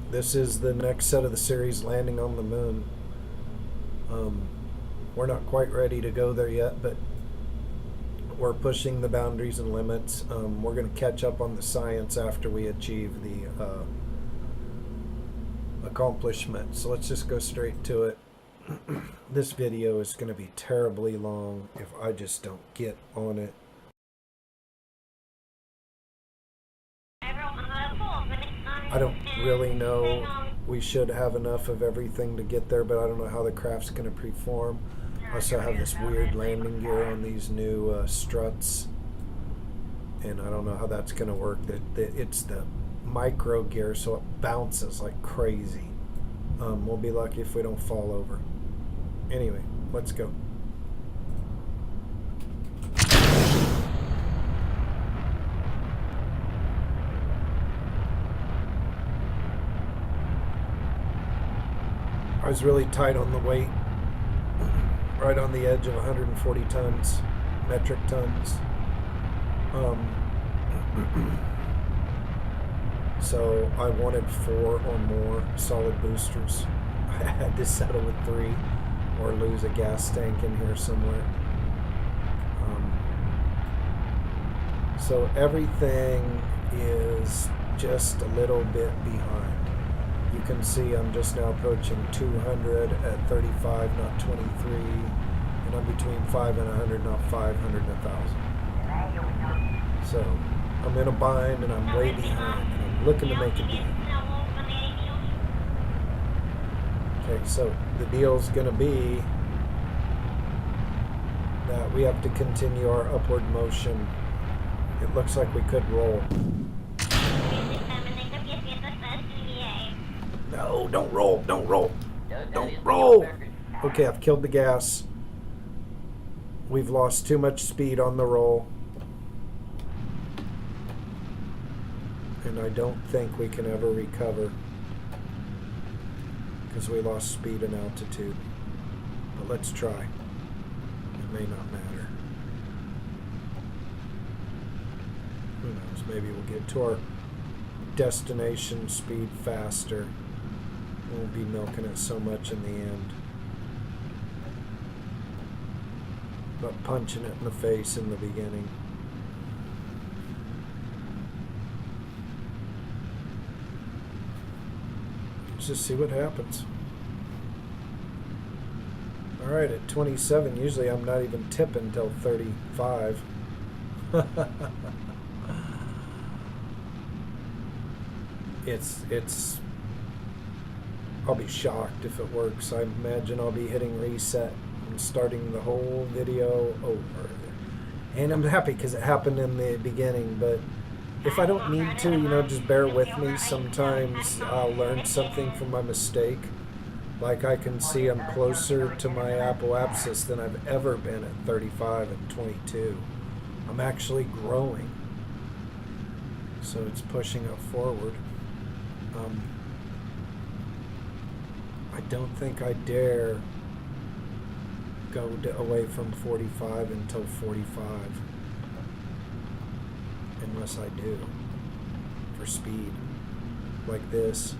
This is the next set of the series, Landing on the Moon. We're not quite ready to go there yet, but we're pushing the boundaries and limits. We're going to catch up on the science after we achieve the accomplishment. So let's just go straight to it. This video is going to be terribly long if I just don't get on it. I don't really know. We should have enough of everything to get there, but I don't know how the craft's going to perform. I also have this weird landing gear on these new struts, and I don't know how that's going to work. It's the micro gear, so it bounces like crazy. We'll be lucky if we don't fall over. Anyway, let's go. I was really tight on the weight, right on the edge of 140 tons, metric tons. So I wanted 4 or more solid boosters. I had to settle with 3 or lose a gas tank in here somewhere. So everything is just a little bit behind. You can see I'm just now approaching 200 at 35, not 23, and I'm between 5 and 100, not 500 and 1,000. So I'm in a bind and I'm way behind, and I'm looking to make a deal. Okay, so the deal's going to be that we have to continue our upward motion. It looks like we could roll. No, don't roll, don't roll, don't roll. Okay, I've killed the gas. We've lost too much speed on the roll. And I don't think we can ever recover because we lost speed and altitude. But let's try. It may not matter. Who knows, maybe we'll get to our destination speed faster. Won't be milking it so much in the end. But punching it in the face in the beginning. Let's just see what happens. Alright, at 27, usually I'm not even tipping till 35. It's I'll be shocked if it works. I imagine I'll be hitting reset and starting the whole video over. And I'm happy because it happened in the beginning, but if I don't need to, just bear with me. Sometimes I'll learn something from my mistake. Like I can see I'm closer to my apoapsis than I've ever been at 35 and 22. I'm actually growing. So it's pushing up forward. I don't think I dare go away from 45 until 45. Unless I do. For speed. Like this.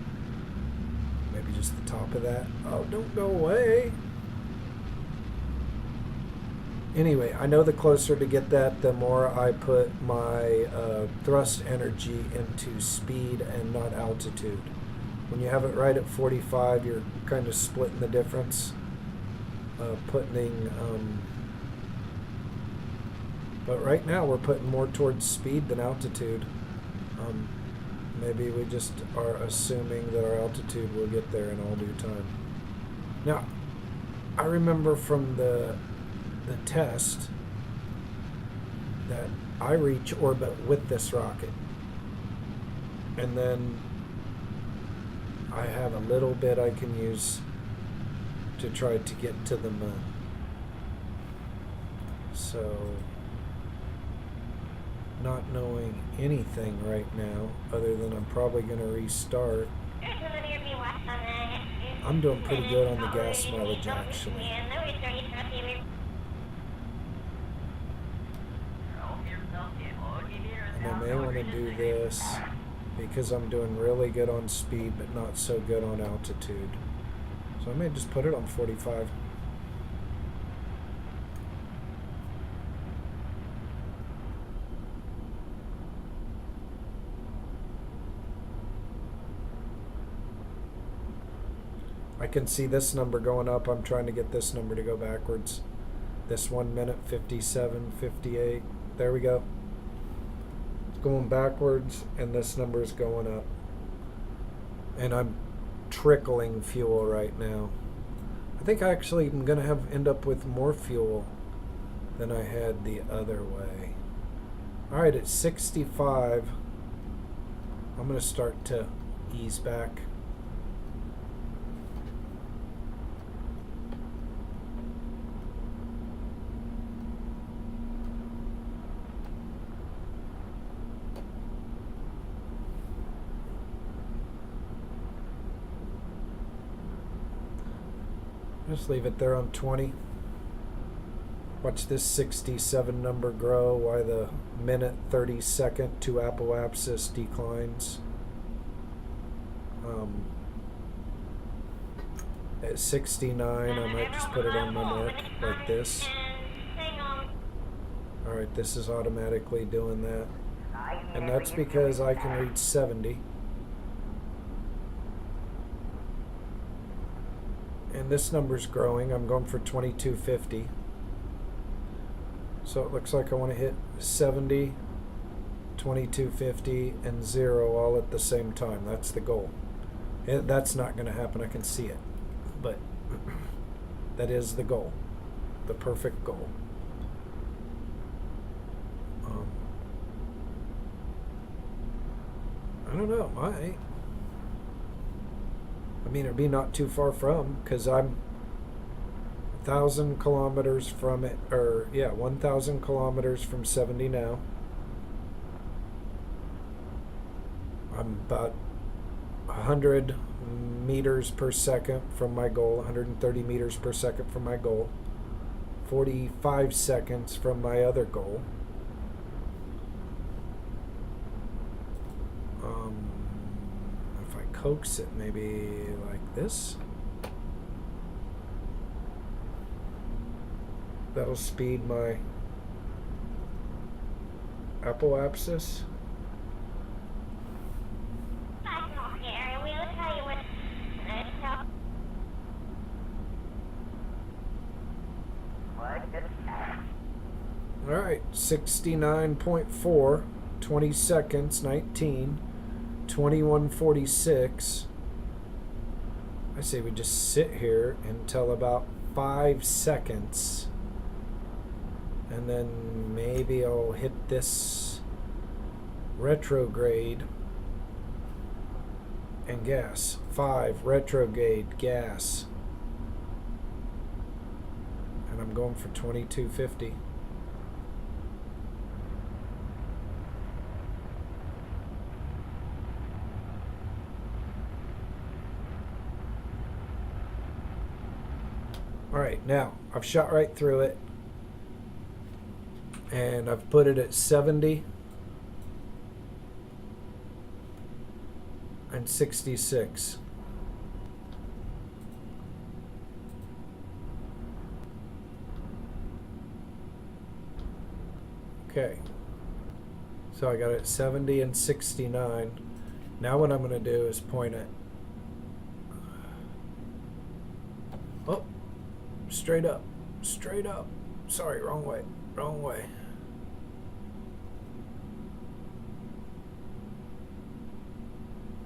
Maybe just the top of that. Oh, don't go away. Anyway, I know the closer to get that, the more I put my thrust energy into speed and not altitude. When you have it right at 45, you're kind of splitting the difference. But right now we're putting more towards speed than altitude. Maybe we just are assuming that our altitude will get there in all due time. Now, I remember from the test that I reach orbit with this rocket. And then I have a little bit I can use to try to get to the moon. So, not knowing anything right now, other than I'm probably going to restart. I'm doing pretty good on the gas mileage, actually. And I may want to do this because I'm doing really good on speed but not so good on altitude. So I may just put it on 45. I can see this number going up. I'm trying to get this number to go backwards. This 1 minute 57, 58. There we go. It's going backwards and this number is going up. And I'm trickling fuel right now. I think I actually am going to end up with more fuel than I had the other way. All right, it's 65. I'm going to start to ease back. Just leave it there on 20. Watch this 67 number grow while the minute 30-second to apoapsis declines. At 69, I might just put it on my mark like this. Alright, this is automatically doing that. And that's because I can reach 70. And this number's growing. I'm going for 2250. So it looks like I want to hit 70, 2250, and 0 all at the same time. That's the goal. That's not going to happen. I can see it. But that is the goal. The perfect goal. I don't know. I mean, it'd be not too far from, because I'm 1,000 kilometers from it, or yeah, 1,000 kilometers from 70 now. I'm about 100 meters per second from my goal, 130 meters per second from my goal, 45 seconds from my other goal. If I coax it maybe like this, that'll speed my apoapsis. All right, 69.4, 20 seconds, 19, 21:46. I say we just sit here until about 5 seconds. And then maybe I'll hit this retrograde and gas. 5, retrograde, gas. And I'm going for 2250. All right, now I've shot right through it. And I've put it at 70 and 66. Okay, so I got it at 70 and 69. Now what I'm going to do is point it straight up, straight up. Sorry, wrong way, wrong way.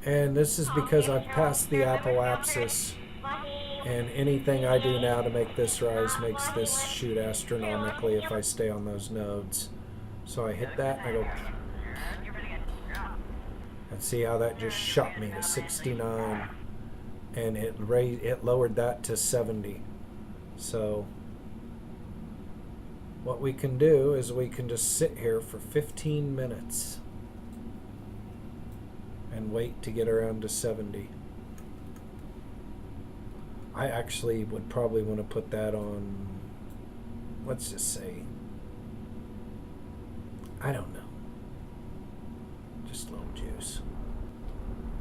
And this is because I've passed the apoapsis, and anything I do now to make this rise makes this shoot astronomically if I stay on those nodes. So I hit that and I go, and see how that just shot me to 69, and it lowered that to 70. So what we can do is we can just sit here for 15 minutes and wait to get around to 70. I actually would probably want to put that on, let's just say, I don't know, just a little juice.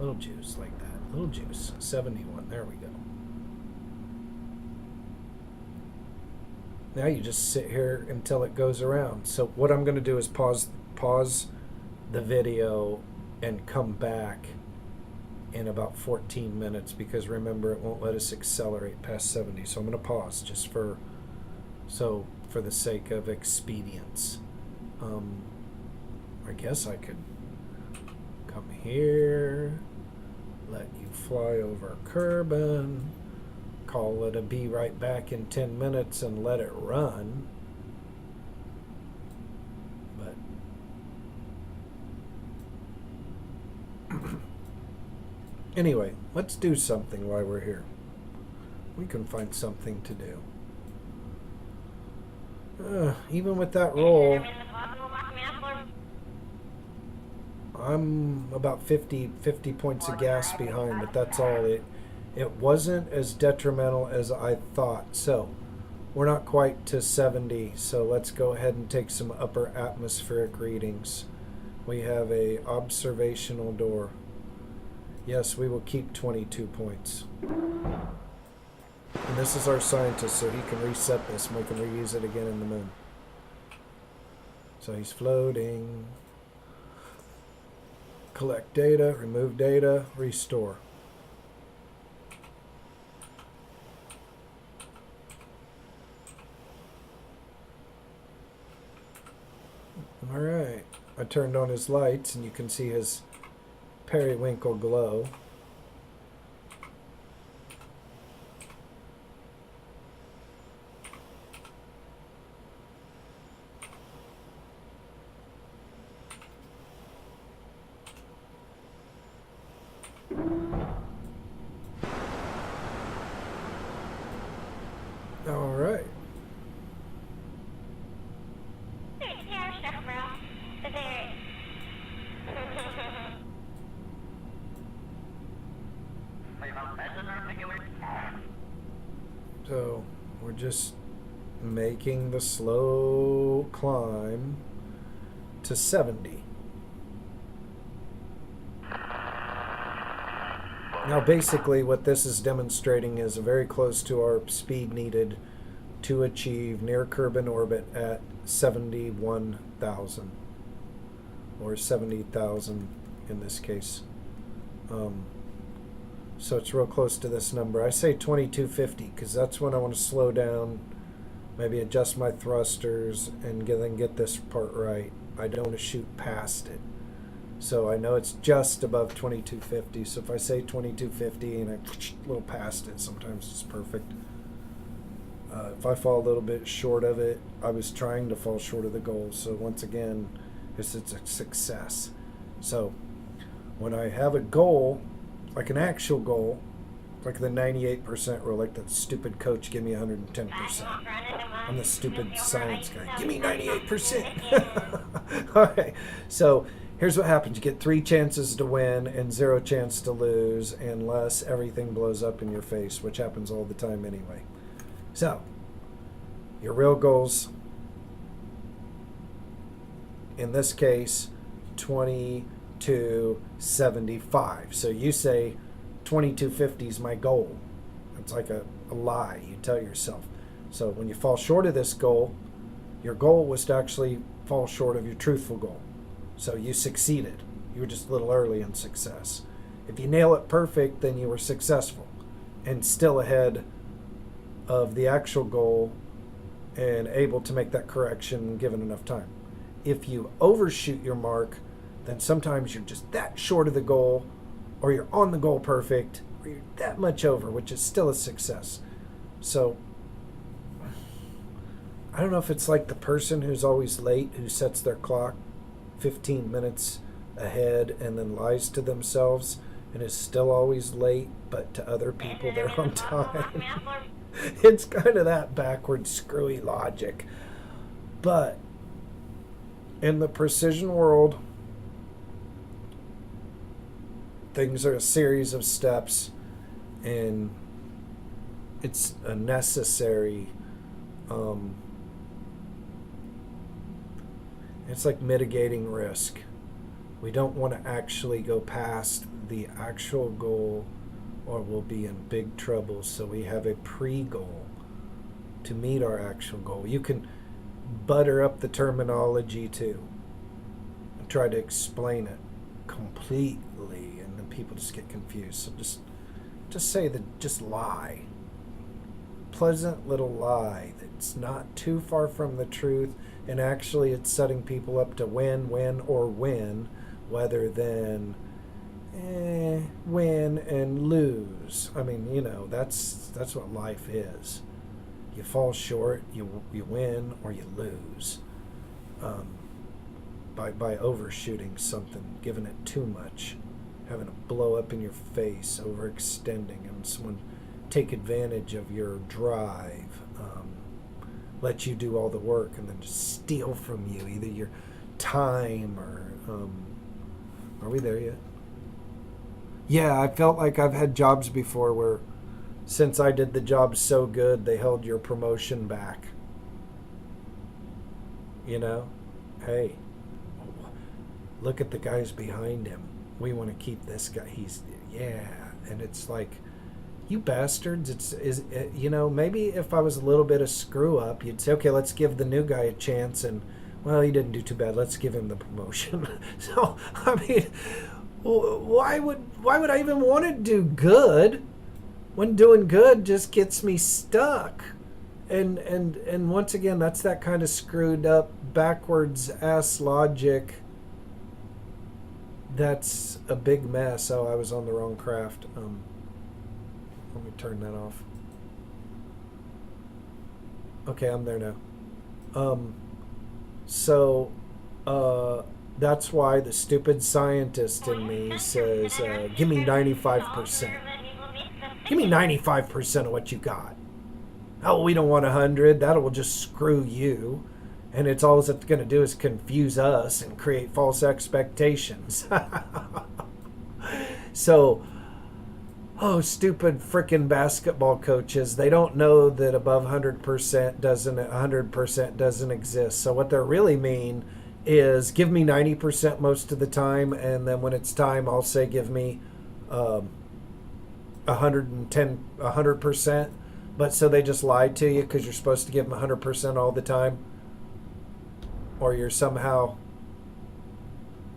Little juice like that. Little juice. 71. There we go. Now you just sit here until it goes around. So what I'm going to do is pause the video and come back in about 14 minutes, because remember, it won't let us accelerate past 70. So I'm going to pause just for the sake of expedience. I guess I could come here, let you fly over Kerbal, call it a be right back in 10 minutes and let it run. But anyway, let's do something while we're here. We can find something to do. Even with that roll, I'm about 50 points of gas behind, but that's all. It wasn't as detrimental as I thought. So we're not quite to 70, so let's go ahead and take some upper atmospheric readings. We have a observational door. Yes, we will keep 22 points. And this is our scientist, so he can reset this and we can reuse it again in the moon. So he's floating. Collect data, remove data, restore. All right, I turned on his lights and you can see his periwinkle glow. All right. So we're just making the slow climb to 70. Now basically what this is demonstrating is very close to our speed needed to achieve near Kerbal orbit at 71,000 or 70,000 in this case. So it's real close to this number. I say 2250 because that's when I want to slow down, maybe adjust my thrusters and then get this part right. I don't want to shoot past it. So I know it's just above 2250. So if I say 2250 and I a little past it, sometimes it's perfect. If I fall a little bit short of it, I was trying to fall short of the goal. So once again, it's a success. So when I have a goal, like an actual goal, like the 98% rule, like that stupid coach, give me 110%. I'm the stupid science guy. Give me 98%. All right. So here's what happens. You get 3 chances to win and 0 chance to lose unless everything blows up in your face, which happens all the time anyway. So your real goals, in this case, 2275. So you say 2250 is my goal. It's like a lie you tell yourself. So when you fall short of this goal, your goal was to actually fall short of your truthful goal. So you succeeded. You were just a little early in success. If you nail it perfect, then you were successful and still ahead of the actual goal and able to make that correction given enough time. If you overshoot your mark, then sometimes you're just that short of the goal, or you're on the goal perfect, or you're that much over, which is still a success. So I don't know if it's like the person who's always late, who sets their clock 15 minutes ahead and then lies to themselves and is still always late, but to other people they're on time. It's kind of that backward, screwy logic. But in the precision world, things are a series of steps, and it's a necessary, it's like mitigating risk. We don't want to actually go past the actual goal or we'll be in big trouble. So we have a pre-goal to meet our actual goal. You can butter up the terminology too and try to explain it completely, and then people just get confused. So just say that, just lie. Pleasant little lie that's not too far from the truth, and actually it's setting people up to win rather than win and lose. I mean, that's what life is. You fall short, you win, or you lose by overshooting something, giving it too much, having it blow up in your face, overextending, and someone take advantage of your drive, let you do all the work, and then just steal from you either your time or are we there yet? Yeah, I felt like I've had jobs before where since I did the job so good, they held your promotion back. Hey, look at the guys behind him. We want to keep this guy. And it's like, you bastards. Maybe if I was a little bit of screw up, you'd say, okay, let's give the new guy a chance, and well, he didn't do too bad. Let's give him the promotion. So, I mean, why would I even want to do good when doing good just gets me stuck? And once again, that's that kind of screwed up, backwards ass logic. That's a big mess. Oh, I was on the wrong craft. Let me turn that off. Okay, I'm there now. That's why the stupid scientist in me says, give me 95%. Give me 95% of what you got. Oh, we don't want 100. That will just screw you. And it's all it's going to do is confuse us and create false expectations. So, stupid frickin' basketball coaches, they don't know that above 100% doesn't exist. So what they really mean is give me 90% most of the time, and then when it's time, I'll say give me 100%. But so they just lied to you because you're supposed to give them 100% all the time, or you're somehow.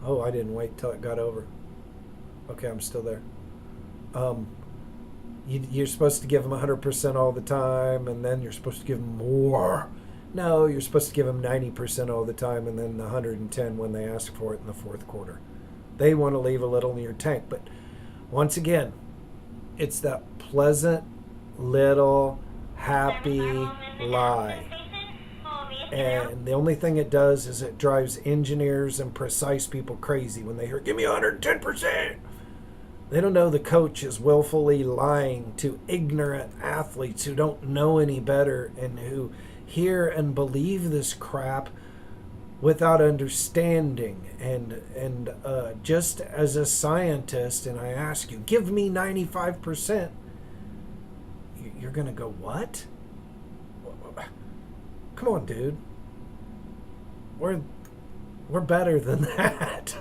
Oh, I didn't wait till it got over. Okay, I'm still there. You're supposed to give them 100% all the time, and then you're supposed to give them more. No, you're supposed to give them 90% all the time, and then the 110 when they ask for it in the fourth quarter. They want to leave a little in your tank. But once again, it's that pleasant little happy lie. And the only thing it does is it drives engineers and precise people crazy when they hear, give me 110%. They don't know the coach is willfully lying to ignorant athletes who don't know any better and who hear and believe this crap without understanding. And just as a scientist, and I ask you, give me 95%, you're going to go, what? Come on, dude. We're better than that.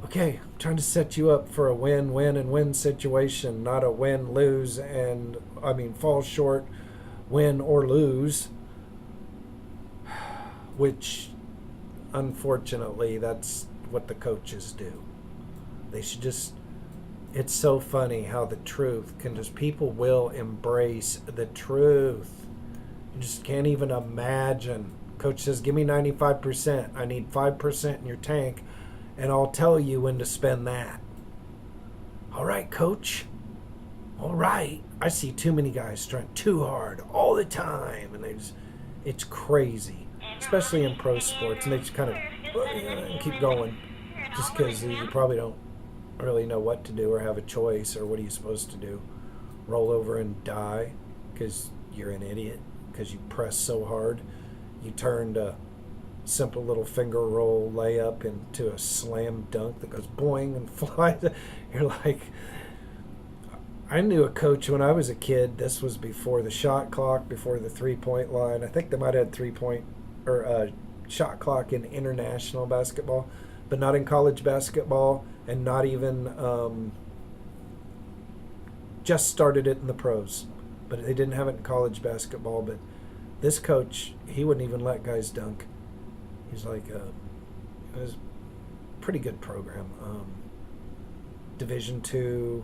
Okay, I'm trying to set you up for a win situation, not a win-lose fall short, win or lose, which, unfortunately, that's what the coaches do. They should just, it's so funny how the truth can just, people will embrace the truth. You just can't even imagine. Coach says, give me 95%. I need 5% in your tank, and I'll tell you when to spend that. All right, coach. All right. I see too many guys trying too hard all the time, and it's crazy, especially in pro sports, and they just kind of keep going just because you probably don't really know what to do or have a choice, or what are you supposed to do? Roll over and die because you're an idiot, because you press so hard. You turned a simple little finger roll layup into a slam dunk that goes boing and flies. You're like, I knew a coach when I was a kid. This was before the shot clock, before the 3-point line. I think they might have had 3-point or shot clock in international basketball. but not in college basketball, and not even just started it in the pros. But they didn't have it in college basketball. But this coach, he wouldn't even let guys dunk. He's like, it was a pretty good program. Division II,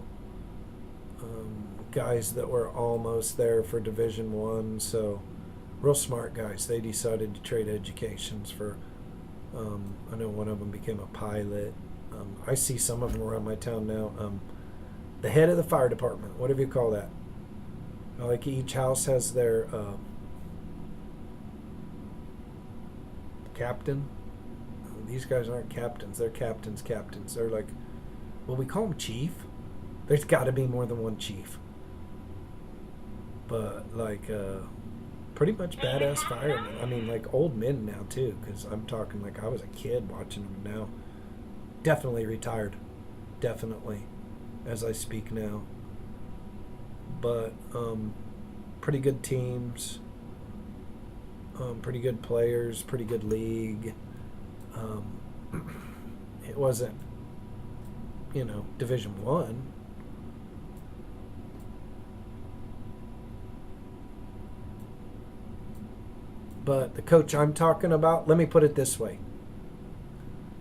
guys that were almost there for Division I. So real smart guys. They decided to trade educations for, I know one of them became a pilot. I see some of them around my town now. The head of the fire department, whatever you call that. Like each house has their captain. These guys aren't captains. They're captains. They're like, well, we call them chief. There's got to be more than one chief. But like, pretty much badass firemen. I mean, like old men now too, because I'm talking like I was a kid watching them now. Definitely retired. Definitely, as I speak now. But pretty good teams, pretty good players, pretty good league. It wasn't, Division I. But the coach I'm talking about, let me put it this way.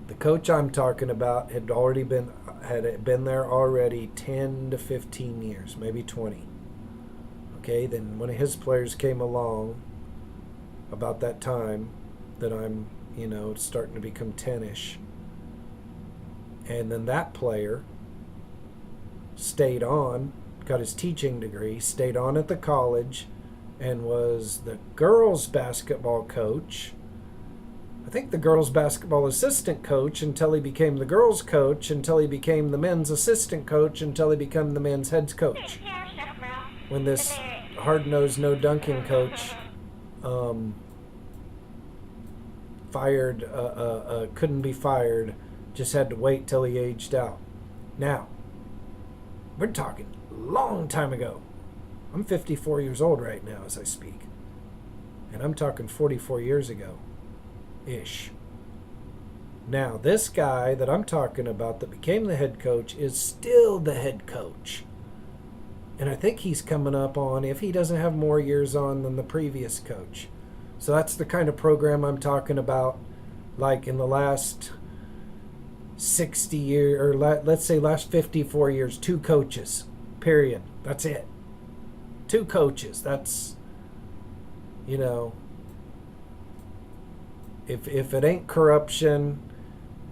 The coach I'm talking about had been there already 10 to 15 years, maybe 20. Okay, then one of his players came along about that time that I'm, starting to become 10-ish. And then that player stayed on, got his teaching degree, stayed on at the college, and was the girls' basketball coach. I think the girls' basketball assistant coach until he became the girls' coach, until he became the men's assistant coach, until he became the men's head coach. When this hard-nosed, no-dunking coach couldn't be fired, just had to wait till he aged out. Now, we're talking a long time ago. I'm 54 years old right now as I speak. And I'm talking 44 years ago. Ish. Now, this guy that I'm talking about that became the head coach is still the head coach. And I think he's coming up on, if he doesn't have more years on than the previous coach. So that's the kind of program I'm talking about, like in the last 60 years, or let's say last 54 years, 2 coaches, period. That's it. 2 coaches. That's, if it ain't corruption,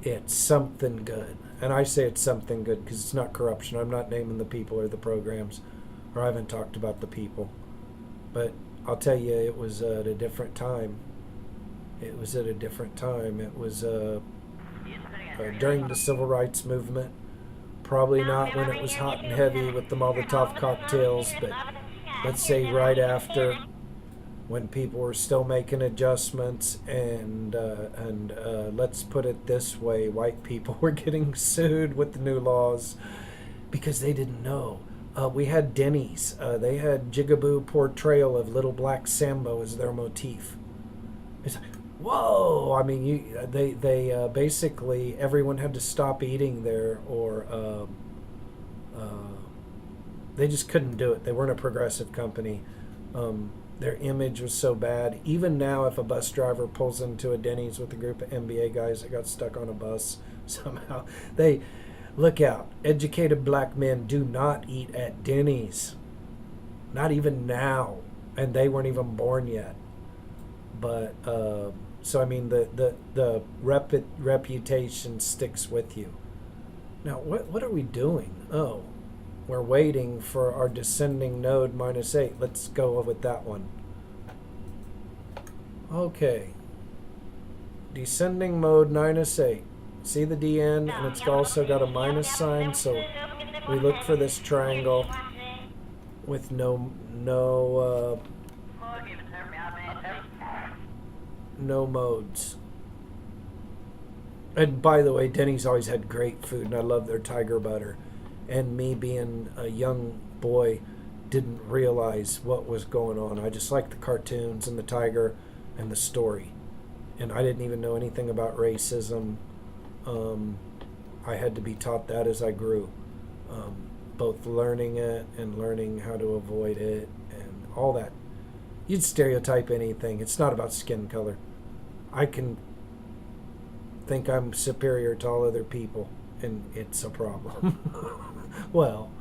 it's something good. And I say it's something good because it's not corruption. I'm not naming the people or the programs, or I haven't talked about the people. But I'll tell you, it was at a different time. It was at a different time. It was during the Civil Rights Movement. Probably not when it was hot and heavy with the Molotov cocktails, but let's say right after, when people were still making adjustments, and let's put it this way, white people were getting sued with the new laws because they didn't know. We had Denny's. They had Jigaboo portrayal of Little Black Sambo as their motif. It's like, whoa! I mean, they basically, everyone had to stop eating there, or they just couldn't do it. They weren't a progressive company. Their image was so bad. Even now, if a bus driver pulls into a Denny's with a group of NBA guys that got stuck on a bus somehow, they look out. Educated black men do not eat at Denny's. Not even now. And they weren't even born yet. But, so I mean, the reputation sticks with you. Now, what are we doing? Oh, we're waiting for our descending node -8. Let's go with that one. Okay. Descending mode -8. See the DN, and it's also got a minus sign, so we look for this triangle with no modes. And by the way, Denny's always had great food, and I love their tiger butter. And me being a young boy didn't realize what was going on. I just liked the cartoons and the tiger and the story. And I didn't even know anything about racism I had to be taught that as I grew, um, both learning it and learning how to avoid it and all that. You'd stereotype anything. It's not about skin color. I can think I'm superior to all other people, and it's a problem. Well,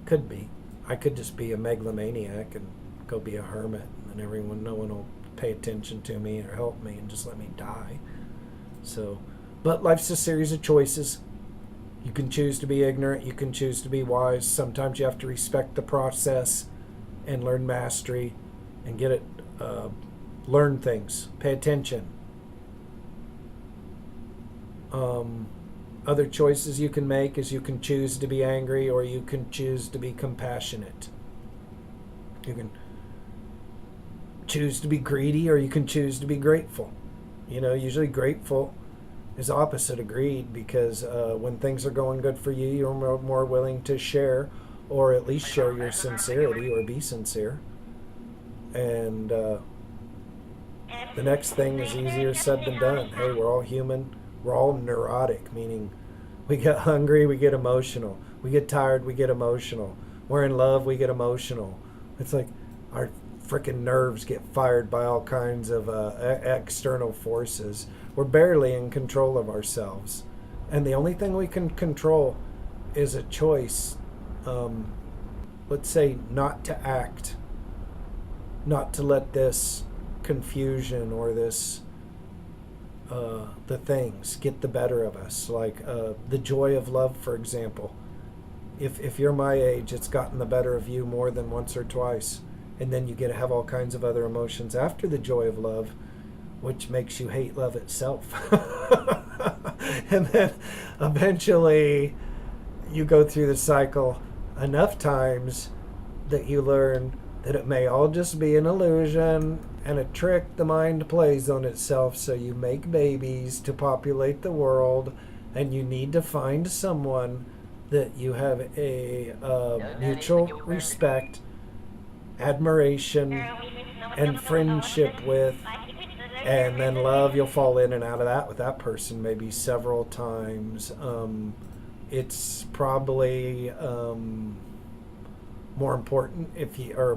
could be. I could just be a megalomaniac and go be a hermit, and no one will pay attention to me or help me and just let me die. So, but life's a series of choices. You can choose to be ignorant. You can choose to be wise. Sometimes you have to respect the process and learn mastery and get it, learn things, pay attention. Other choices you can make is you can choose to be angry or you can choose to be compassionate. You can choose to be greedy or you can choose to be grateful. Usually grateful is opposite of greed, because when things are going good for you, you're more willing to share, or at least share your sincerity or be sincere. And the next thing is easier said than done. Hey, we're all human. We're all neurotic, meaning we get hungry, we get emotional. We get tired, we get emotional. We're in love, we get emotional. It's like our freaking nerves get fired by all kinds of external forces. We're barely in control of ourselves. And the only thing we can control is a choice, let's say, not to act, not to let this confusion or this the things get the better of us, like the joy of love, for example. If you're my age, it's gotten the better of you more than once or twice, and then you get to have all kinds of other emotions after the joy of love, which makes you hate love itself. And then eventually you go through the cycle enough times that you learn that it may all just be an illusion and a trick the mind plays on itself. So you make babies to populate the world, and you need to find someone that you have a mutual respect, admiration, and friendship with, and then love. You'll fall in and out of that with that person maybe several times. It's probably more important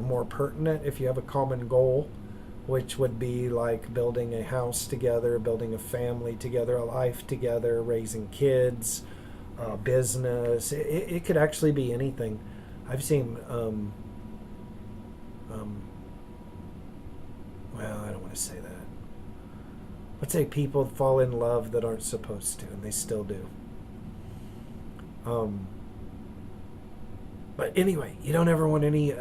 more pertinent if you have a common goal, which would be like building a house together, building a family together, a life together, raising kids, business. It could actually be anything. I've seen well, I don't want to say that. Let's say people fall in love that aren't supposed to, and they still do. But anyway, you don't ever want any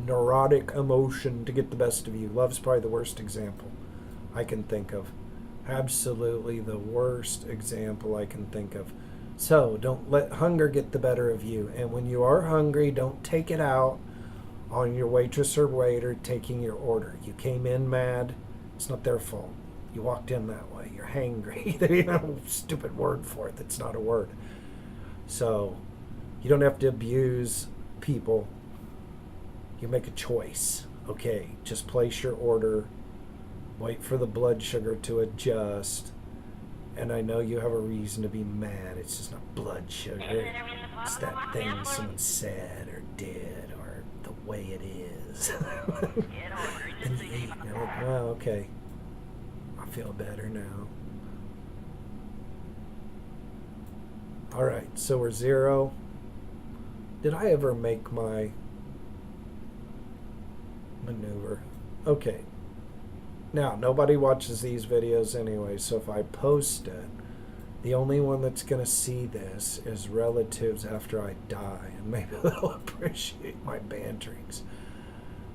neurotic emotion to get the best of you. Love's probably the worst example I can think of. Absolutely the worst example I can think of. So don't let hunger get the better of you. And when you are hungry, don't take it out on your waitress or waiter taking your order. You came in mad. It's not their fault. You walked in that way. You're hangry. They have a stupid word for it that's not a word. So you don't have to abuse people. You make a choice. Okay, just place your order. Wait for the blood sugar to adjust. And I know you have a reason to be mad. It's just not blood sugar. It's that thing someone said or did, or the way it is. And you eat, and you're like, well, okay. I feel better now. All right, so we're 0. Did I ever make my maneuver? Okay. Now, nobody watches these videos anyway, so if I post it, the only one that's going to see this is relatives after I die, and maybe they'll appreciate my banterings.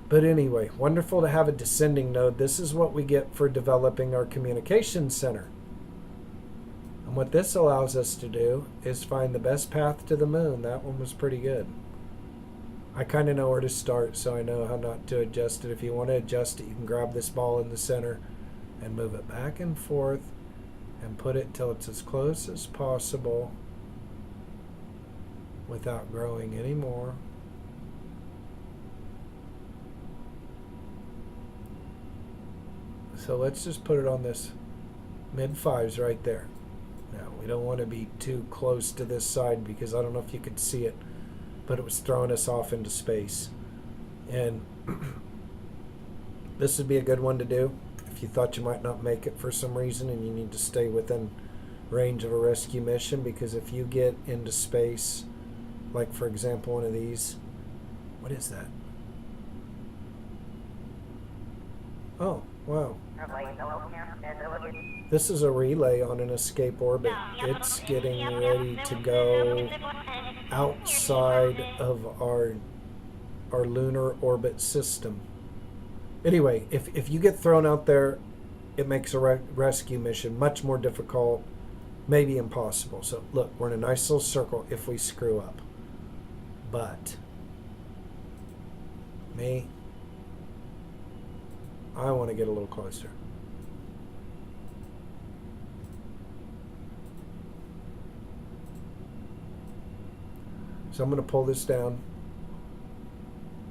But anyway, wonderful to have a descending node. This is what we get for developing our communication center. And what this allows us to do is find the best path to the moon. That one was pretty good. I kind of know where to start, so I know how not to adjust it. If you want to adjust it, you can grab this ball in the center and move it back and forth and put it till it's as close as possible without growing any more. So let's just put it on this mid-5s right there. Now, we don't want to be too close to this side because I don't know if you could see it, but it was throwing us off into space. And this would be a good one to do if you thought you might not make it for some reason and you need to stay within range of a rescue mission, because if you get into space, like for example one of these, what is that? Oh, wow. This is a relay on an escape orbit. It's getting ready to go outside of our lunar orbit system. Anyway, if you get thrown out there, it makes a rescue mission much more difficult, maybe impossible. So look, we're in a nice little circle if we screw up. But me, I want to get a little closer. So I'm going to pull this down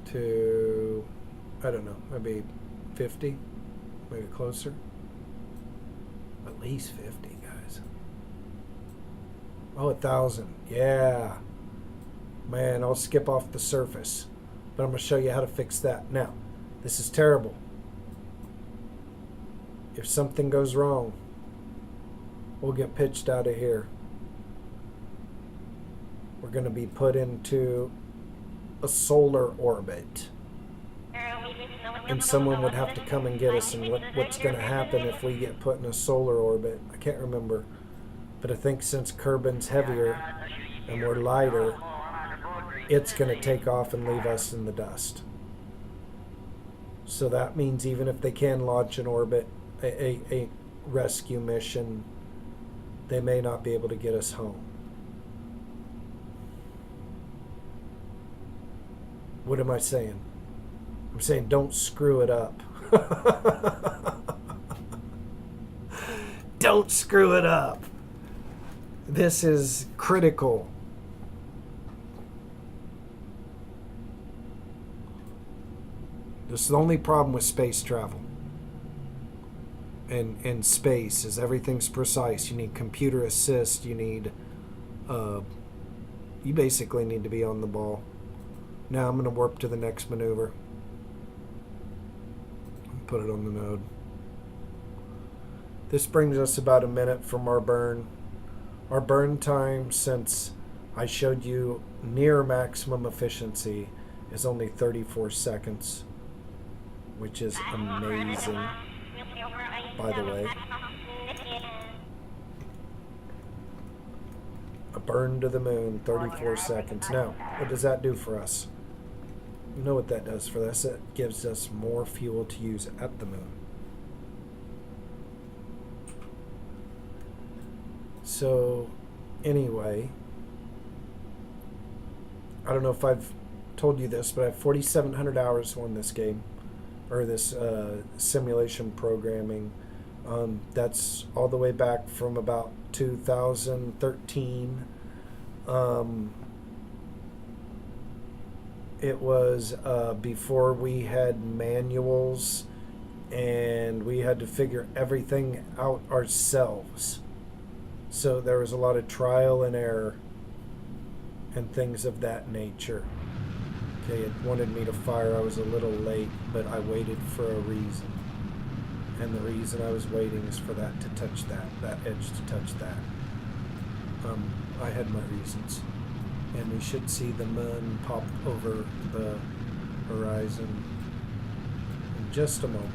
to, I don't know, maybe 50, maybe closer. At least 50, guys. Oh, 1,000. Yeah. Man, I'll skip off the surface. But I'm going to show you how to fix that. Now, this is terrible. If something goes wrong, we'll get pitched out of here. We're going to be put into a solar orbit. And someone would have to come and get us. And what's going to happen if we get put in a solar orbit? I can't remember. But I think since Kerbin's heavier and we're lighter, it's going to take off and leave us in the dust. So that means even if they can launch an orbit, a rescue mission, they may not be able to get us home. What am I saying? I'm saying don't screw it up. Don't screw it up. This is critical. This is the only problem with space travel. And space is everything's precise. You need computer assist. You need, you basically need to be on the ball. Now I'm going to warp to the next maneuver. Put it on the node. This brings us about a minute from our burn. Our burn time, since I showed you near maximum efficiency, is only 34 seconds, which is amazing, by the way. A burn to the moon, 34 seconds. Now, what does that do for us? You know what that does for us? It gives us more fuel to use at the moon. So, anyway, I don't know if I've told you this, but I have 4,700 hours on this game, or this simulation programming. That's all the way back from about 2013. It was before we had manuals and we had to figure everything out ourselves. So there was a lot of trial and error and things of that nature. Okay, it wanted me to fire. I was a little late, but I waited for a reason. And the reason I was waiting is for that to touch that edge to touch that. I had my reasons. And we should see the moon pop over the horizon in just a moment.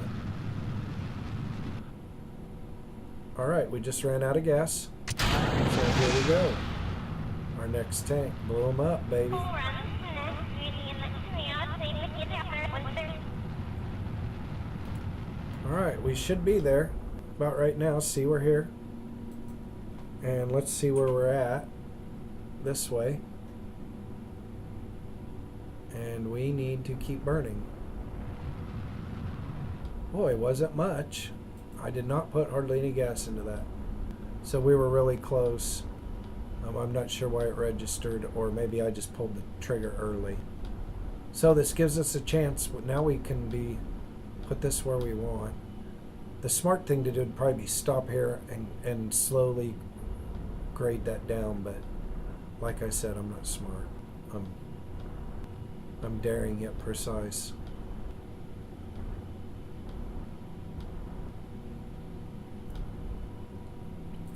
All right, we just ran out of gas. So here we go. Our next tank. Blow them up, baby. All right, we should be there about right now. See, we're here. And let's see where we're at. This way. And we need to keep burning. Boy, wasn't much. I did not put hardly any gas into that. So we were really close. I'm not sure why it registered, or maybe I just pulled the trigger early. So this gives us a chance. Now we can put this where we want. The smart thing to do would probably be stop here and slowly grade that down, but like I said, I'm not smart. I'm daring yet precise.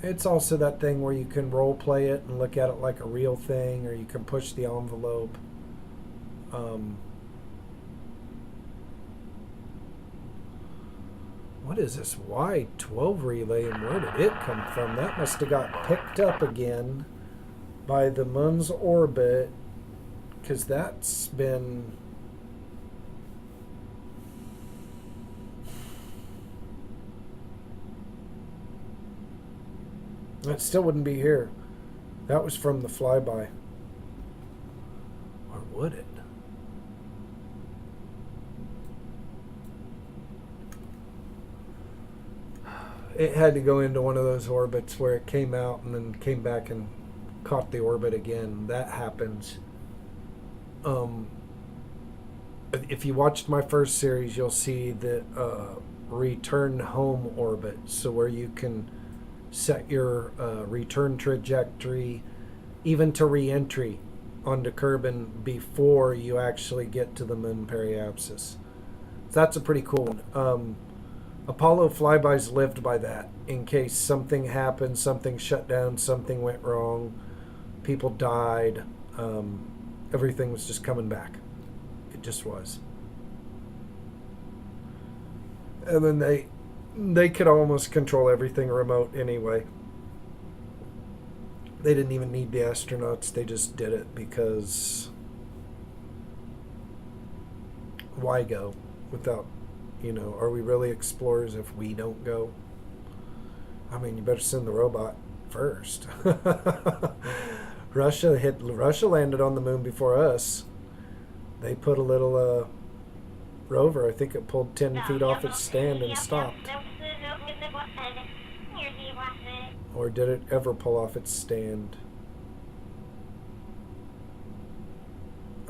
It's also that thing where you can role play it and look at it like a real thing, or you can push the envelope. What is this Y12 relay, and where did it come from? That must have got picked up again by the Mun's orbit, because that's been... That still wouldn't be here. That was from the flyby. Or would it? It had to go into one of those orbits where it came out and then came back and caught the orbit again. That happens. If you watched my first series, you'll see the return home orbit. So where you can set your return trajectory, even to re-entry onto Kerbal before you actually get to the Mun periapsis. So that's a pretty cool one. Apollo flybys lived by that. In case something happened, something shut down, something went wrong, people died, everything was just coming back. It just was. And then they could almost control everything remote anyway. They didn't even need the astronauts. They just did it because why go without, are we really explorers if we don't go? I mean, you better send the robot first. Russia landed on the moon before us. They put a little rover. I think it pulled 10 feet off its stand and stopped. Or did it ever pull off its stand?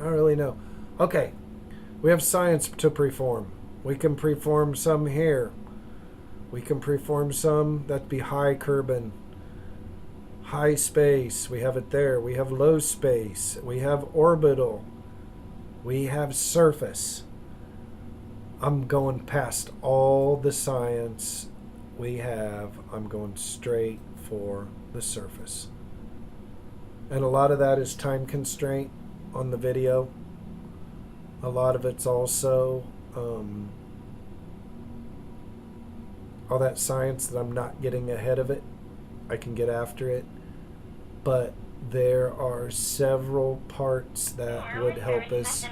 I don't really know. Okay, we have science to perform. We can perform some here. We can perform some, that'd be high Kerbal. High space, we have it there. We have low space. We have orbital. We have surface. I'm going past all the science we have. I'm going straight for the surface. And a lot of that is time constraint on the video. A lot of it's also all that science that I'm not getting ahead of it. I can get after it. But there are several parts that would help us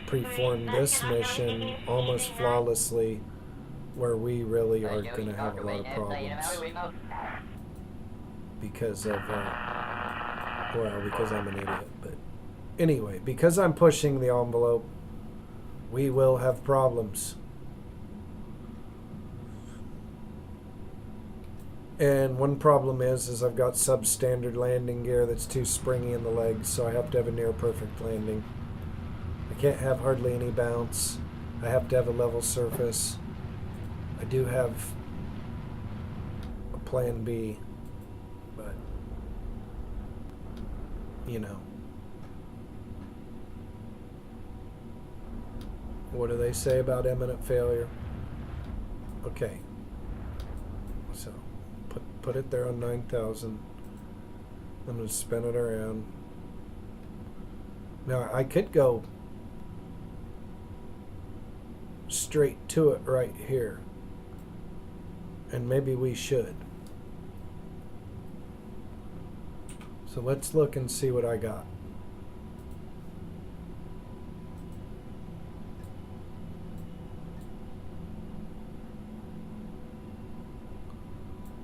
perform this mission almost flawlessly, where we really are going to have a lot of problems because of because I'm an idiot. But anyway, because I'm pushing the envelope, we will have problems. And one problem is I've got substandard landing gear that's too springy in the legs, so I have to have a near perfect landing. I can't have hardly any bounce. I have to have a level surface. I do have a plan B, but what do they say about imminent failure? Okay, so put it there on 9,000. I'm going to spin it around. Now I could go straight to it right here, and maybe we should. So let's look and see what I got.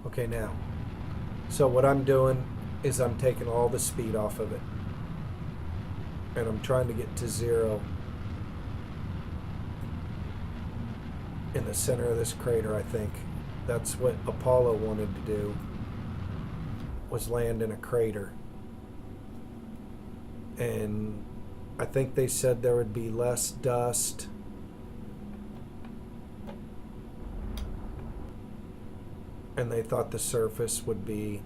Okay, now, so what I'm doing is I'm taking all the speed off of it, and I'm trying to get to 0 in the center of this crater. I think that's what Apollo wanted to do, was land in a crater. And I think they said there would be less dust. And they thought the surface would be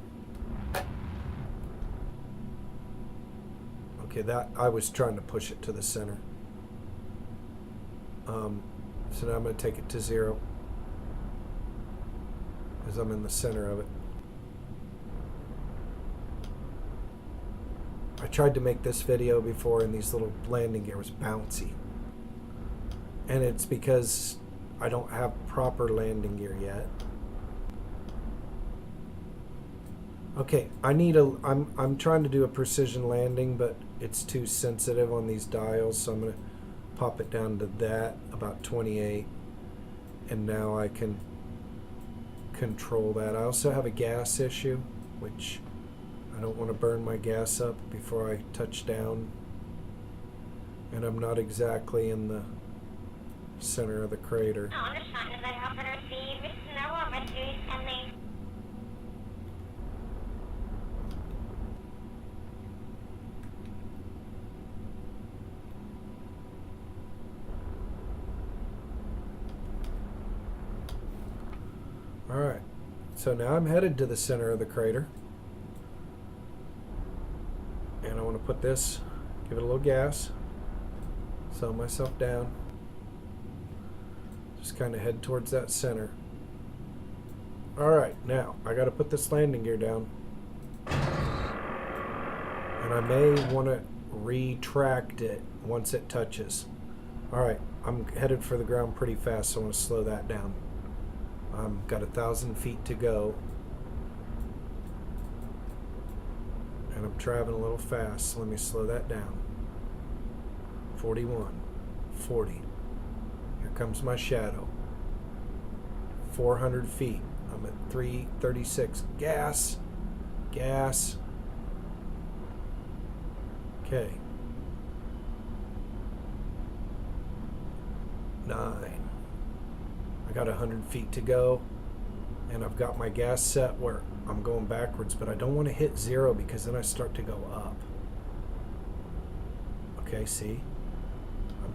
Okay, that I was trying to push it to the center. So now I'm going to take it to 0 because I'm in the center of it. I tried to make this video before and these little landing gear was bouncy. And it's because I don't have proper landing gear yet. Okay, I'm trying to do a precision landing, but it's too sensitive on these dials, so I'm going to pop it down to that, about 28. And now I can control that. I also have a gas issue, which I don't want to burn my gas up before I touch down. And I'm not exactly in the center of the crater. Alright, so now I'm headed to the center of the crater. And I want to put this, give it a little gas, slow myself down. Just kind of head towards that center. Alright, now I got to put this landing gear down. And I may want to retract it once it touches. Alright, I'm headed for the ground pretty fast, so I want to slow that down. Got 1,000 feet to go. And I'm traveling a little fast, so let me slow that down. 41, 40. Here comes my shadow. 400 feet. I'm at 336. Gas. Gas. Okay. 9. I got 100 feet to go, and I've got my gas set where I'm going backwards, but I don't want to hit 0 because then I start to go up. Okay, see?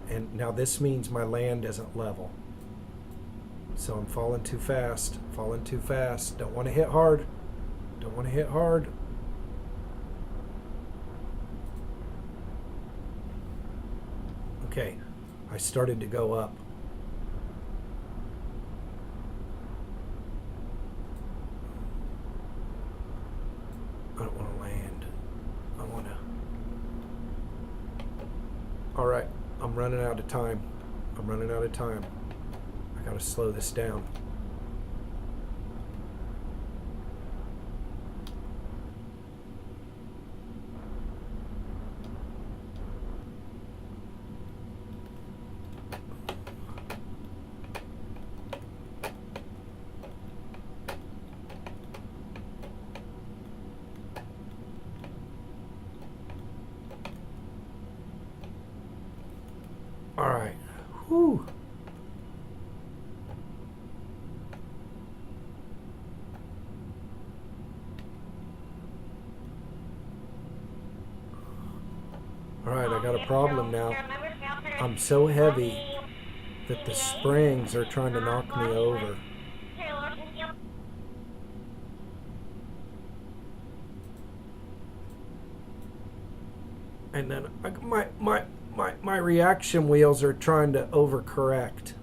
And now this means my land isn't level. So I'm falling too fast, falling too fast. Don't want to hit hard. Don't want to hit hard. Okay, I started to go up. I don't want to land. I want to... Alright, I'm running out of time. I'm running out of time. I gotta slow this down. Alright. Whew. Alright, I got a problem now. I'm so heavy that the springs are trying to knock me over. And then my reaction wheels are trying to overcorrect.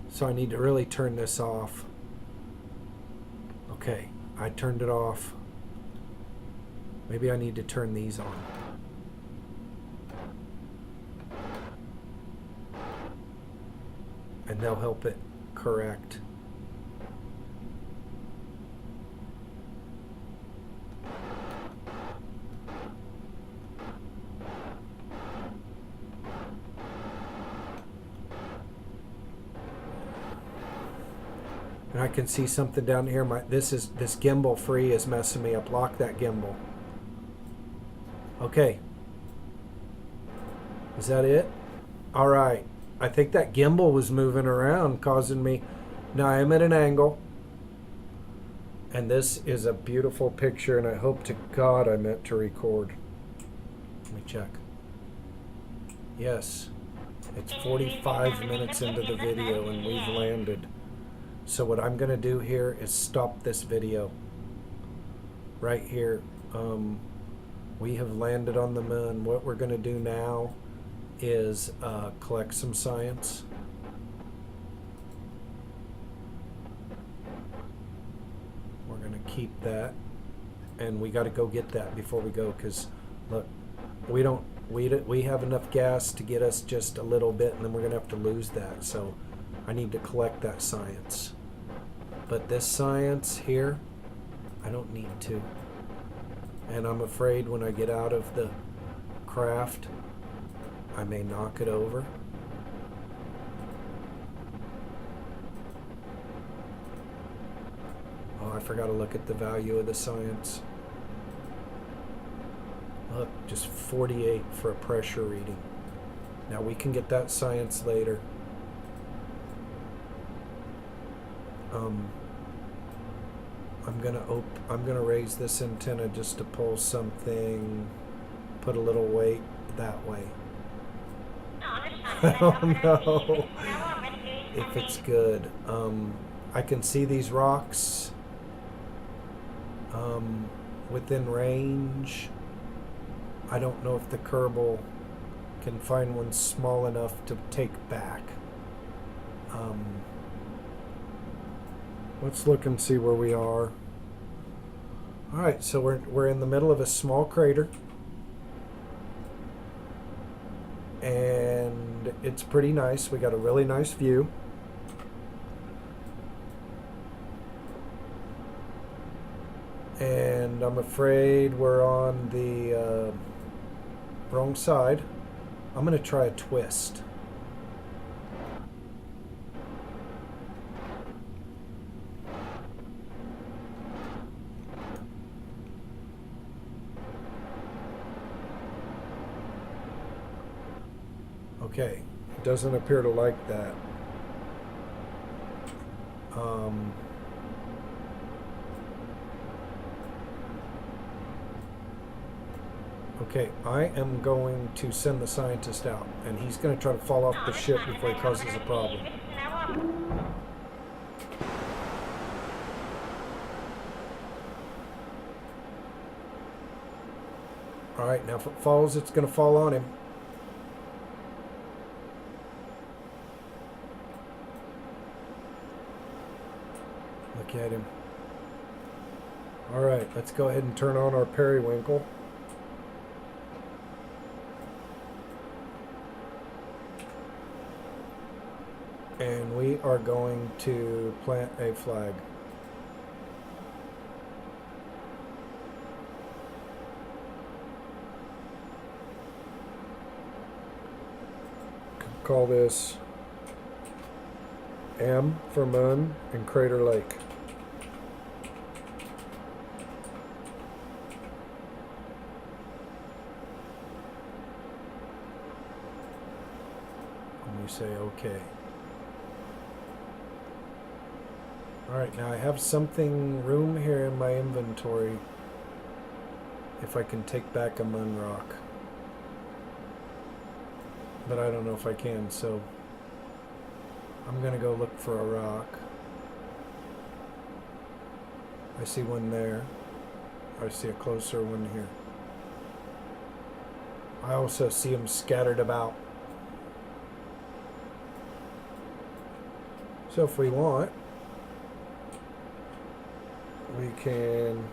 So I need to really turn this off. Okay, I turned it off. Maybe I need to turn these on. And they'll help it correct. And I can see something down here. This gimbal free is messing me up. Lock that gimbal. Okay. Is that it? All right. I think that gimbal was moving around, causing me... Now I am at an angle. And this is a beautiful picture, and I hope to God I meant to record. Let me check. Yes. It's 45 minutes into the video, and we've landed. So what I'm going to do here is stop this video. Right here. We have landed on the moon. What we're going to do now is collect some science. We're going to keep that, and we got to go get that before we go, because look, we have enough gas to get us just a little bit, and then we're going to have to lose that. So I need to collect that science. But this science here, I don't need to. And I'm afraid when I get out of the craft, I may knock it over. Oh, I forgot to look at the value of the science. Look, just 48 for a pressure reading. Now we can get that science later. I'm gonna raise this antenna just to pull something, put a little weight that way. I don't know if it's good. I can see these rocks within range. I don't know if the Kerbal can find one small enough to take back. Let's look and see where we are. All right, so we're in the middle of a small crater, and it's pretty nice. We got a really nice view. And I'm afraid we're on the wrong side. I'm going to try a twist. Okay, it doesn't appear to like that. Okay, I am going to send the scientist out, and he's going to try to fall off the ship before he causes a problem. All right, now if it falls, it's going to fall on him. Look at him. All right, let's go ahead and turn on our periwinkle. And we are going to plant a flag. Call this M for Mun and Crater Lake. And we say OK. Alright, now I have room here in my inventory if I can take back a Mun rock. But I don't know if I can, so I'm gonna go look for a rock. I see one there. I see a closer one here. I also see them scattered about. So if we want, we can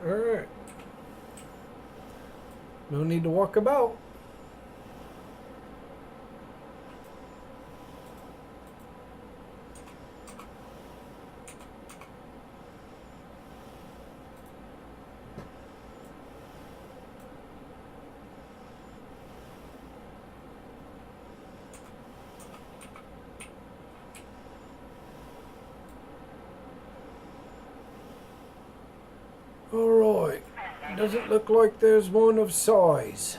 Alright. No need to walk about. Alright. Doesn't look like there's one of size.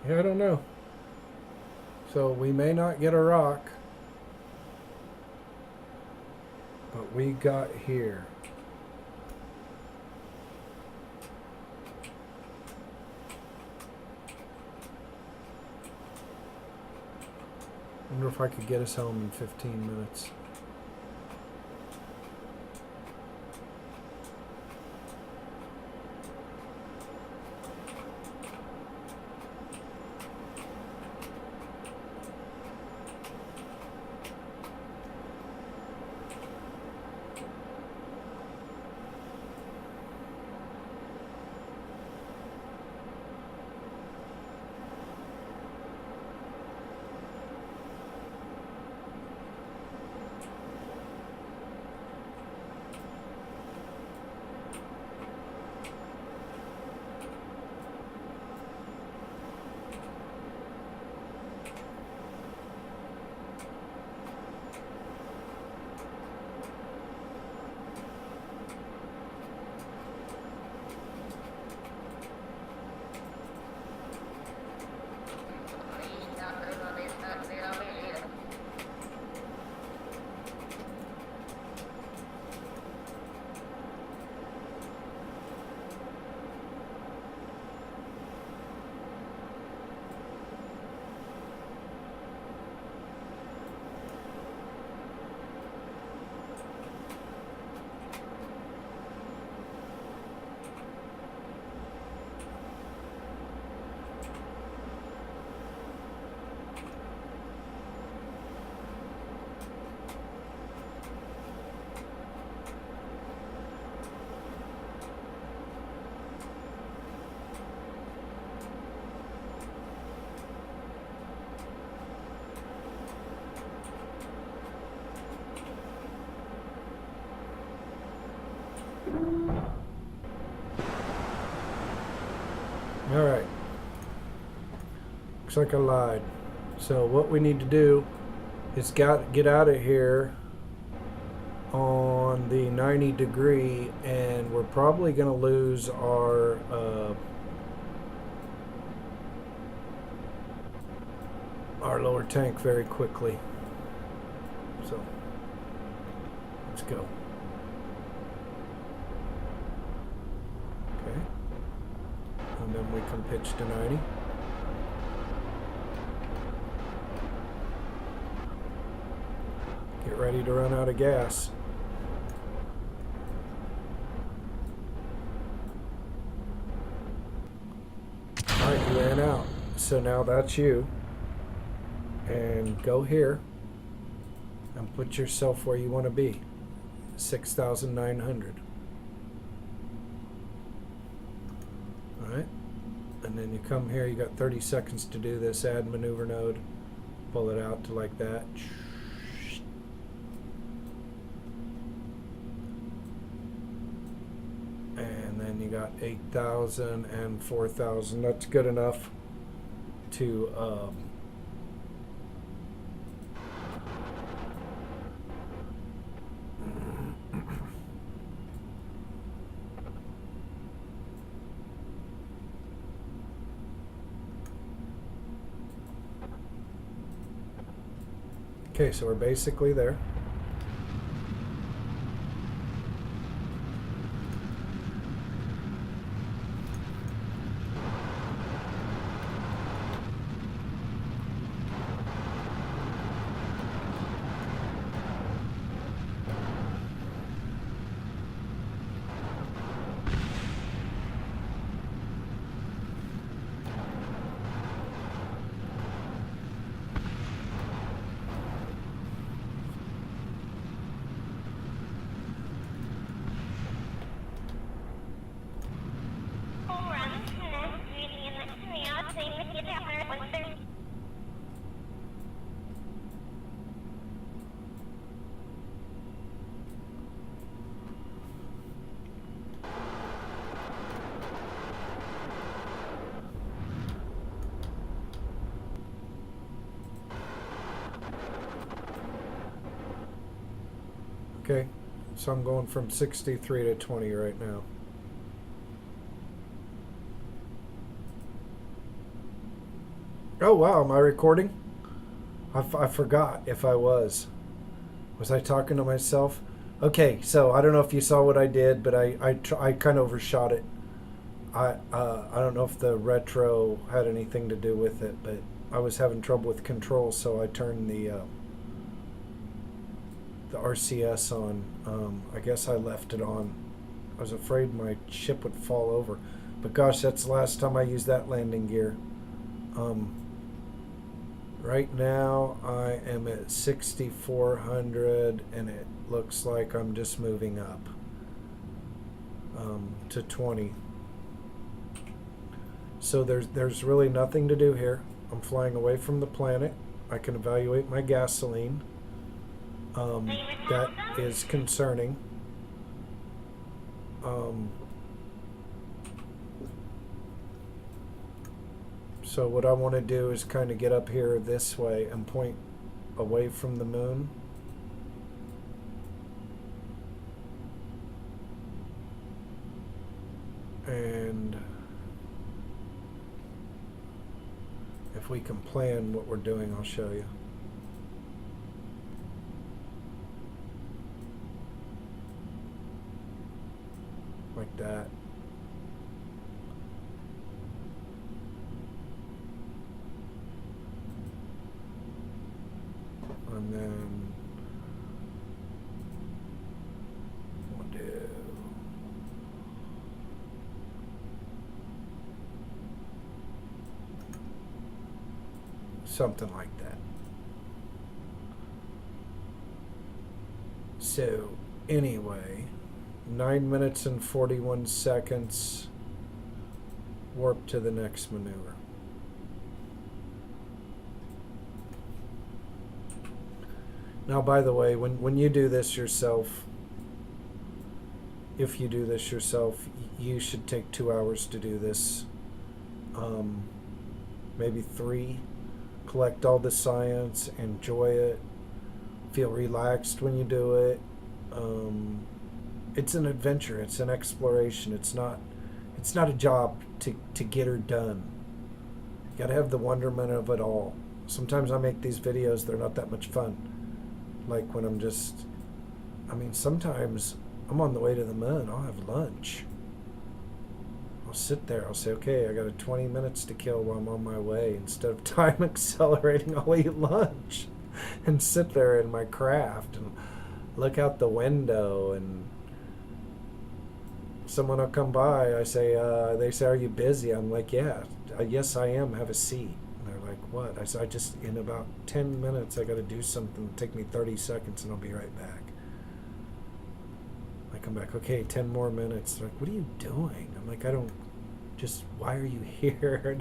Yeah, I don't know. So we may not get a rock. But we got here. Wonder if I could get us home in 15 minutes. Alright. Looks like I lied. So what we need to do is get out of here on the 90 degree, and we're probably going to lose our lower tank very quickly. So let's go. Okay. And then we can pitch to 90. Get ready to run out of gas. Alright, you ran out. So now that's you. And go here and put yourself where you want to be. 6,900. Alright. And then you come here, you got 30 seconds to do this. Add maneuver node. Pull it out to like that. And then you got 8,000 and 4,000. That's good enough to okay, so we're basically there. Okay, So I'm going from 63 to 20 right now. Oh wow, am I recording? I forgot if I was. Was I talking to myself? Okay, so I don't know if you saw what I did, but I kind of overshot it. I don't know if the retro had anything to do with it, but I was having trouble with control, so I turned the RCS on. I guess I left it on. I was afraid my ship would fall over, but gosh, that's the last time I used that landing gear. Right now I am at 6,400, and it looks like I'm just moving up to 20. So there's really nothing to do here. I'm flying away from the planet. I can evaluate my gasoline. That is concerning. So what I want to do is kind of get up here this way and point away from the moon. And if we can plan what we're doing, I'll show you. Like that. And then we'll do something like that. So anyway, 9 minutes and 41 seconds, warp to the next maneuver. Now, by the way, when you do this yourself, if you do this yourself, you should take 2 hours to do this. Maybe 3. Collect all the science, enjoy it, feel relaxed when you do it. It's an adventure, it's an exploration. It's not a job to get her done. You gotta have the wonderment of it all. Sometimes I make these videos, they're not that much fun. Like when sometimes I'm on the way to the moon, I'll have lunch. I'll sit there, I'll say, okay, I got 20 minutes to kill while I'm on my way. Instead of time accelerating, I'll eat lunch and sit there in my craft and look out the window, and someone will come by. They say, are you busy? I'm like, yeah, yes I am, have a seat. They're like, what? I said, I just, in about 10 minutes, I got to do something. It'll take me 30 seconds and I'll be right back. I come back, okay, 10 more minutes. They're like, what are you doing? I'm like, why are you here?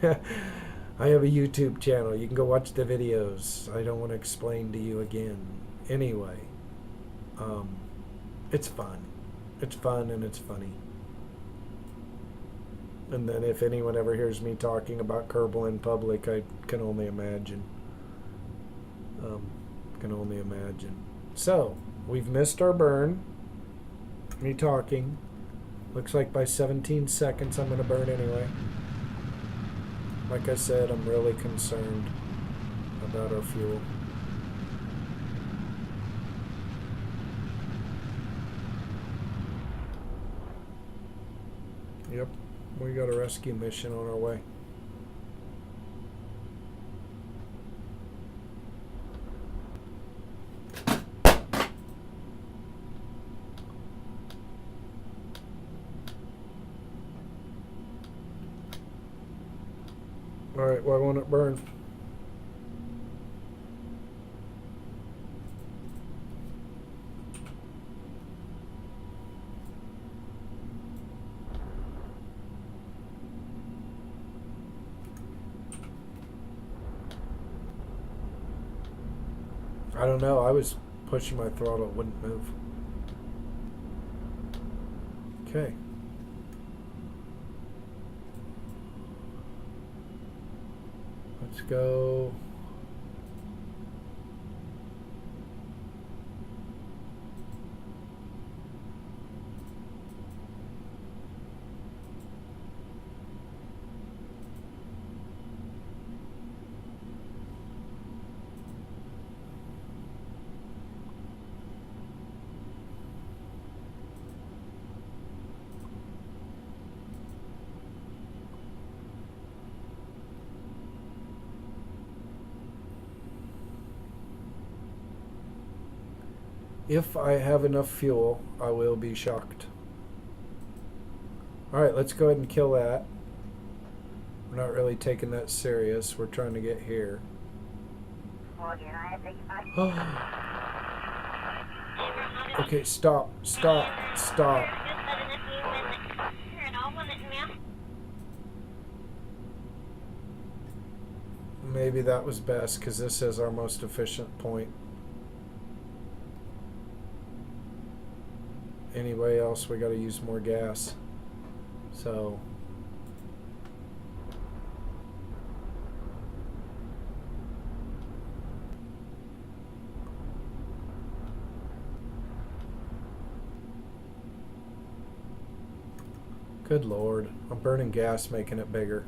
I have a YouTube channel. You can go watch the videos. I don't want to explain to you again. Anyway, it's fun. It's fun and it's funny. And then if anyone ever hears me talking about Kerbal in public, I can only imagine. So, we've missed our burn. Me talking. Looks like by 17 seconds I'm going to burn anyway. Like I said, I'm really concerned about our fuel. Yep. We got a rescue mission on our way. Alright, why won't it burn? I don't know. I was pushing my throttle, it wouldn't move. Okay. Let's go. If I have enough fuel, I will be shocked. Alright, let's go ahead and kill that. We're not really taking that serious. We're trying to get here. Okay, stop. Maybe that was best because this is our most efficient point. Anyway else, we got to use more gas. So good Lord, I'm burning gas making it bigger.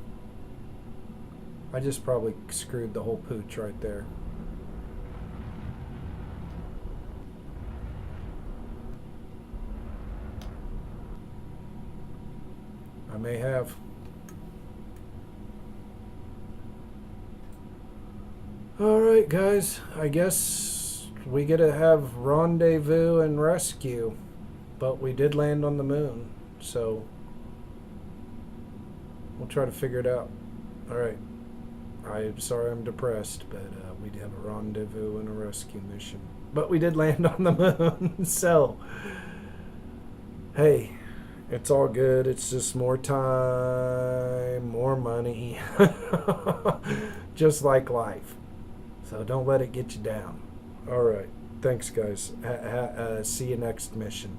I just probably screwed the whole pooch right there. I may have. Alright guys, I guess we get to have rendezvous and rescue. But we did land on the moon, so we'll try to figure it out. Alright. I'm sorry I'm depressed, but we did have a rendezvous and a rescue mission. But we did land on the moon, so hey, it's all good. It's just more time, more money, just like life. So don't let it get you down. Alright, thanks guys. See you next mission.